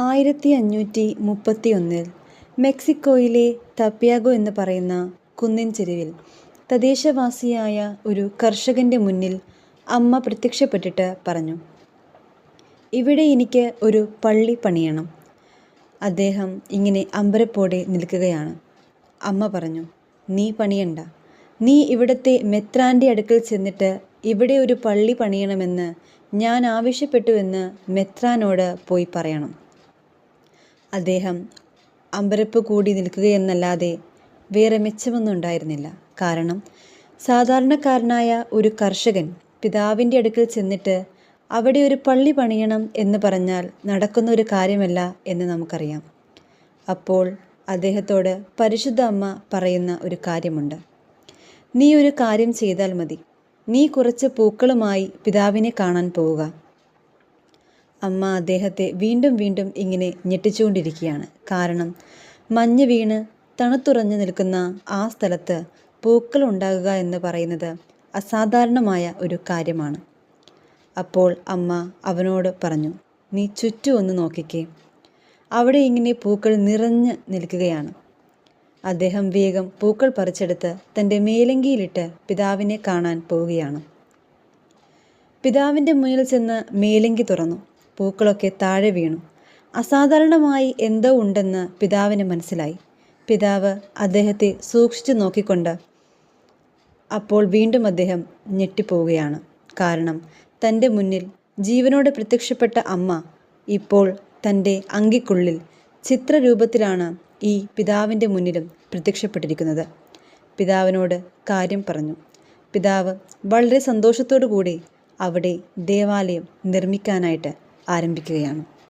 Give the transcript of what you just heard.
1531 മെക്സിക്കോയിലെ തപ്യാഗോ എന്ന് പറയുന്ന കുന്നിൻ ചെരുവിൽ തദ്ദേശവാസിയായ ഒരു കർഷകൻ്റെ മുന്നിൽ അമ്മ പ്രത്യക്ഷപ്പെട്ടിട്ട് പറഞ്ഞു, ഇവിടെ എനിക്ക് ഒരു പള്ളി പണിയണം. അദ്ദേഹം ഇങ്ങനെ അമ്പരപ്പോടെ നിൽക്കുകയാണ്. അമ്മ പറഞ്ഞു, നീ പണിയണ്ട. നീ ഇവിടുത്തെ മെത്രാൻ്റെ അടുക്കൽ ചെന്നിട്ട് ഇവിടെ ഒരു പള്ളി പണിയണമെന്ന് ഞാൻ ആവശ്യപ്പെട്ടുവെന്ന് മെത്രാനോട് പോയി പറയണം. അദ്ദേഹം അമ്പരപ്പ് കൂടി നിൽക്കുകയെന്നല്ലാതെ വേറെ മെച്ചമൊന്നും ഉണ്ടായിരുന്നില്ല. കാരണം സാധാരണക്കാരനായ ഒരു കർഷകൻ പിതാവിൻ്റെ അടുക്കൽ ചെന്നിട്ട് അവിടെ ഒരു പള്ളി പണിയണം എന്ന് പറഞ്ഞാൽ നടക്കുന്ന ഒരു കാര്യമല്ല എന്ന് നമുക്കറിയാം. അപ്പോൾ അദ്ദേഹത്തോട് പരിശുദ്ധ അമ്മ പറയുന്ന ഒരു കാര്യമുണ്ട്. നീ ഒരു കാര്യം ചെയ്താൽ മതി. നീ കുറച്ച് പൂക്കളുമായി പിതാവിനെ കാണാൻ പോവുക. അമ്മ അദ്ദേഹത്തെ വീണ്ടും വീണ്ടും ഇങ്ങനെ ഞെട്ടിച്ചുകൊണ്ടിരിക്കുകയാണ്. കാരണം മഞ്ഞ് വീണ് തണുത്തുറഞ്ഞു നിൽക്കുന്ന ആ സ്ഥലത്ത് പൂക്കൾ ഉണ്ടാകുക എന്ന് പറയുന്നത് അസാധാരണമായ ഒരു കാര്യമാണ്. അപ്പോൾ അമ്മ അവനോട് പറഞ്ഞു, നീ ചുറ്റും ഒന്ന് നോക്കിക്കേ. അവിടെ ഇങ്ങനെ പൂക്കൾ നിറഞ്ഞ് നിൽക്കുകയാണ്. അദ്ദേഹം വേഗം പൂക്കൾ പറിച്ചെടുത്ത് തൻ്റെ മേലങ്കിയിലിട്ട് പിതാവിനെ കാണാൻ പോവുകയാണ്. പിതാവിൻ്റെ മുന്നിൽ ചെന്ന് മേലങ്കി തുറന്നു. പൂക്കളൊക്കെ താഴെ വീണു. അസാധാരണമായി എന്തോ ഉണ്ടെന്ന് പിതാവിന് മനസ്സിലായി. പിതാവ് അദ്ദേഹത്തെ സൂക്ഷിച്ചു നോക്കിക്കൊണ്ട് അപ്പോൾ വീണ്ടും അദ്ദേഹം ഞെട്ടിപ്പോവുകയാണ്. കാരണം തൻ്റെ മുന്നിൽ ജീവനോടെ പ്രത്യക്ഷപ്പെട്ട അമ്മ ഇപ്പോൾ തൻ്റെ അങ്കിക്കുള്ളിൽ ചിത്രരൂപത്തിലാണ് ഈ പിതാവിൻ്റെ മുന്നിലും പ്രത്യക്ഷപ്പെട്ടിരിക്കുന്നത്. പിതാവിനോട് കാര്യം പറഞ്ഞു. പിതാവ് വളരെ സന്തോഷത്തോടു കൂടി അവിടെ ദേവാലയം നിർമ്മിക്കാനായിട്ട് ആരംഭിക്കുകയാണ്.